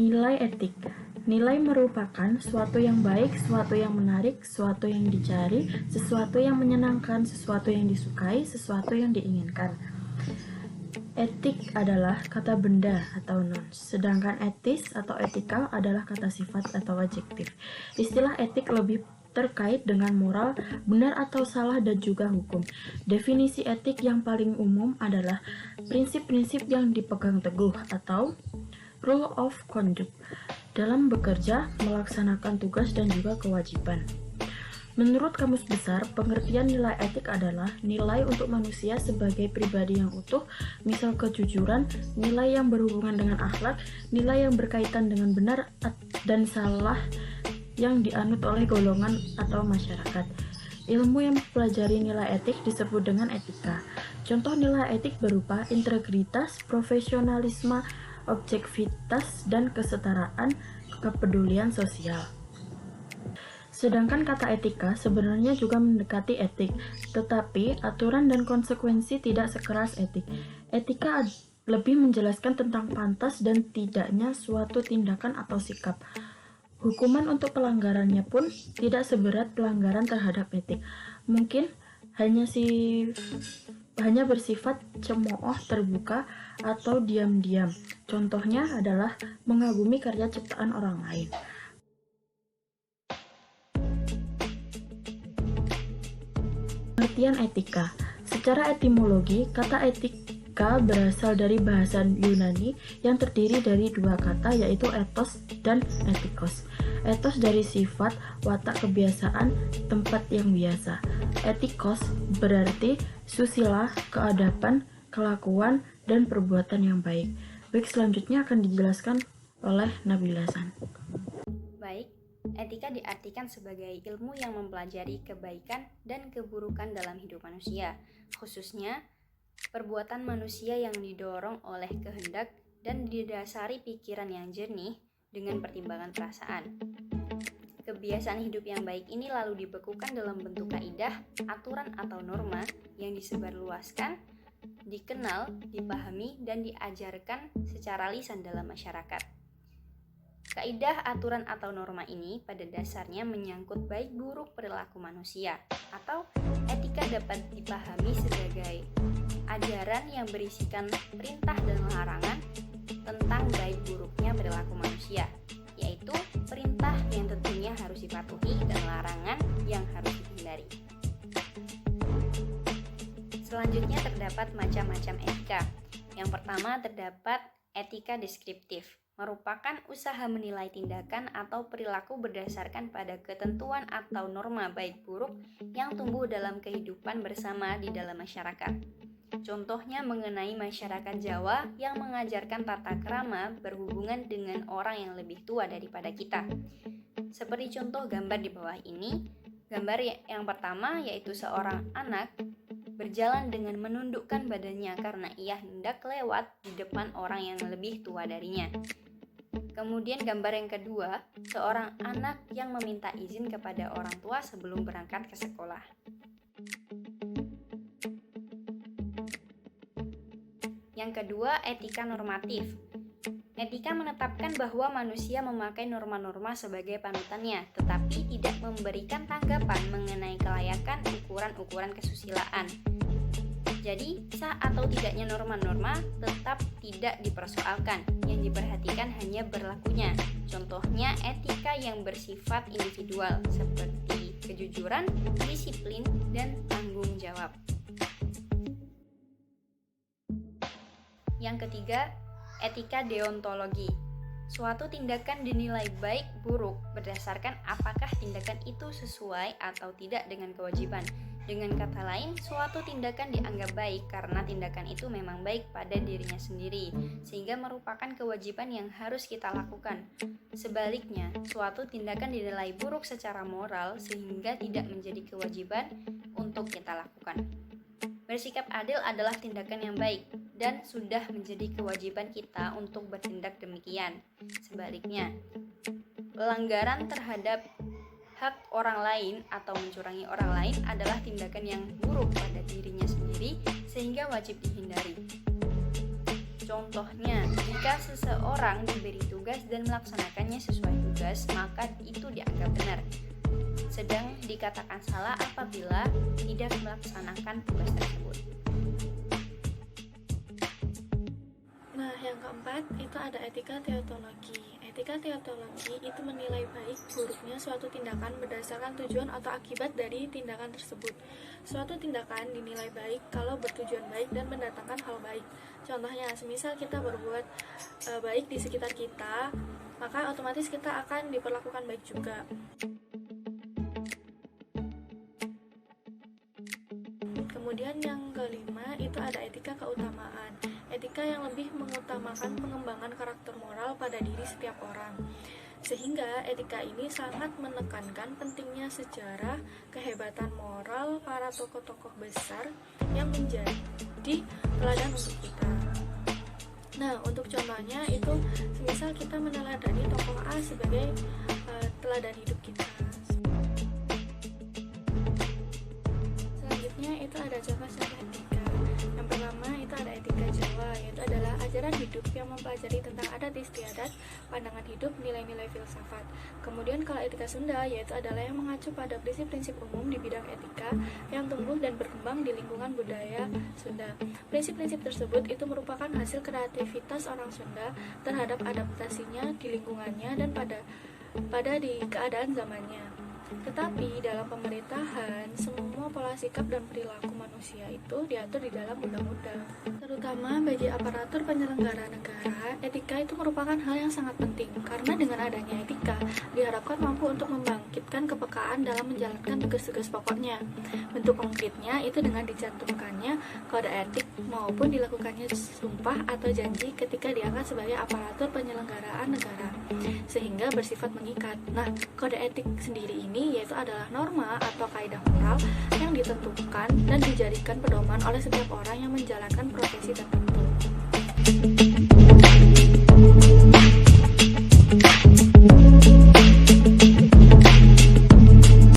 Nilai etik. Nilai merupakan suatu yang baik, suatu yang menarik, suatu yang dicari, sesuatu yang menyenangkan, sesuatu yang disukai, sesuatu yang diinginkan. Etik adalah kata benda atau nouns, sedangkan etis atau etikal adalah kata sifat atau adjektif. Istilah etik lebih terkait dengan moral, benar atau salah, dan juga hukum. Definisi etik yang paling umum adalah prinsip-prinsip yang dipegang teguh atau rule of conduct dalam bekerja, melaksanakan tugas, dan juga kewajiban. Menurut Kamus Besar, pengertian nilai etik adalah nilai untuk manusia sebagai pribadi yang utuh, misal kejujuran, nilai yang berhubungan dengan akhlak, nilai yang berkaitan dengan benar dan salah yang dianut oleh golongan atau masyarakat. Ilmu yang mempelajari nilai etik disebut dengan etika. Contoh nilai etik berupa integritas, profesionalisme, objektivitas, dan kesetaraan, kepedulian sosial. Sedangkan kata etika sebenarnya juga mendekati etik, tetapi aturan dan konsekuensi tidak sekeras etik. Etika lebih menjelaskan tentang pantas dan tidaknya suatu tindakan atau sikap. Hukuman untuk pelanggarannya pun tidak seberat pelanggaran terhadap etik. Mungkin hanya bersifat cemooh, terbuka, atau diam-diam. Contohnya adalah mengagumi karya ciptaan orang lain. Pengertian etika. Secara etimologi, kata etika berasal dari bahasa Yunani yang terdiri dari dua kata, yaitu ethos dan etikos. Ethos dari sifat, watak, kebiasaan, tempat yang biasa. Etikos berarti susila, keadaban, kelakuan, dan perbuatan yang baik. Baik, selanjutnya akan dijelaskan oleh Nabila Hasan. Baik, etika diartikan sebagai ilmu yang mempelajari kebaikan dan keburukan dalam hidup manusia, khususnya perbuatan manusia yang didorong oleh kehendak dan didasari pikiran yang jernih dengan pertimbangan perasaan. Kebiasaan hidup yang baik ini lalu dibekukan dalam bentuk kaidah, aturan atau norma yang disebarluaskan, dikenal, dipahami, dan diajarkan secara lisan dalam masyarakat. Kaidah, aturan, atau norma ini pada dasarnya menyangkut baik buruk perilaku manusia, atau etika dapat dipahami sebagai ajaran yang berisikan perintah dan larangan tentang baik buruknya perilaku manusia, yaitu perintah yang tentunya harus dipatuhi dan larangan yang harus dihindari. Selanjutnya terdapat macam-macam etika. Yang pertama terdapat etika deskriptif, merupakan usaha menilai tindakan atau perilaku berdasarkan pada ketentuan atau norma baik buruk yang tumbuh dalam kehidupan bersama di dalam masyarakat. Contohnya mengenai masyarakat Jawa yang mengajarkan tata krama berhubungan dengan orang yang lebih tua daripada kita. Seperti contoh gambar di bawah ini, gambar yang pertama yaitu seorang anak berjalan dengan menundukkan badannya karena ia hendak lewat di depan orang yang lebih tua darinya. Kemudian gambar yang kedua, seorang anak yang meminta izin kepada orang tua sebelum berangkat ke sekolah. Yang kedua, etika normatif. Etika menetapkan bahwa manusia memakai norma-norma sebagai panutannya, tetapi tidak memberikan tanggapan mengenai kelayakan ukuran-ukuran kesusilaan. Jadi, sah atau tidaknya norma-norma tetap tidak dipersoalkan, yang diperhatikan hanya berlakunya. Contohnya etika yang bersifat individual, seperti kejujuran, disiplin, dan tanggung jawab. Yang ketiga, etika deontologi. Suatu tindakan dinilai baik buruk berdasarkan apakah tindakan itu sesuai atau tidak dengan kewajiban. Dengan kata lain, suatu tindakan dianggap baik karena tindakan itu memang baik pada dirinya sendiri, sehingga merupakan kewajiban yang harus kita lakukan. Sebaliknya, suatu tindakan dinilai buruk secara moral sehingga tidak menjadi kewajiban untuk kita lakukan. Bersikap adil adalah tindakan yang baik dan sudah menjadi kewajiban kita untuk bertindak demikian. Sebaliknya, pelanggaran terhadap hak orang lain atau mencurangi orang lain adalah tindakan yang buruk pada dirinya sendiri sehingga wajib dihindari. Contohnya, jika Jika seseorang diberi tugas dan melaksanakannya sesuai tugas, maka itu dianggap benar. Sedang dikatakan salah apabila tidak melaksanakan tugas tersebut. Nah, yang keempat itu ada etika teotologi. Etika teotologi itu menilai baik buruknya suatu tindakan berdasarkan tujuan atau akibat dari tindakan tersebut. Suatu tindakan dinilai baik kalau bertujuan baik dan mendatangkan hal baik. Contohnya, semisal kita berbuat baik di sekitar kita, maka otomatis kita akan diperlakukan baik juga. Kemudian yang kelima itu ada etika keutamaan. Etika yang lebih mengutamakan pengembangan karakter moral pada diri setiap orang. Sehingga etika ini sangat menekankan pentingnya sejarah, kehebatan moral para tokoh-tokoh besar yang menjadi teladan untuk kita. Nah, untuk contohnya itu semisal kita meneladani tokoh A sebagai teladan hidup kita. Selanjutnya itu ada contoh-contoh etika. Yang pertama itu ada etika Jawa, yaitu adalah ajaran hidup yang mempelajari tentang adat istiadat, pandangan hidup, nilai-nilai filsafat. Kemudian kalau etika Sunda, yaitu adalah yang mengacu pada prinsip-prinsip umum di bidang etika yang tumbuh dan berkembang di lingkungan budaya Sunda. Prinsip-prinsip tersebut itu merupakan hasil kreativitas orang Sunda terhadap adaptasinya di lingkungannya dan pada di keadaan zamannya. Tetapi dalam pemerintahan, semua pola sikap dan perilaku manusia itu diatur di dalam undang-undang. Terutama bagi aparatur penyelenggara negara, etika itu merupakan hal yang sangat penting karena dengan adanya etika diharapkan mampu untuk membangkitkan kepekaan dalam menjalankan tugas-tugas pokoknya. Bentuk konkretnya itu dengan dicantumkannya kode etik maupun dilakukannya sumpah atau janji ketika diangkat sebagai aparatur penyelenggaraan negara, sehingga bersifat mengikat. Nah, kode etik sendiri ini yaitu adalah norma atau kaidah moral yang ditentukan dan dijadikan pedoman oleh setiap orang yang menjalankan profesi tertentu.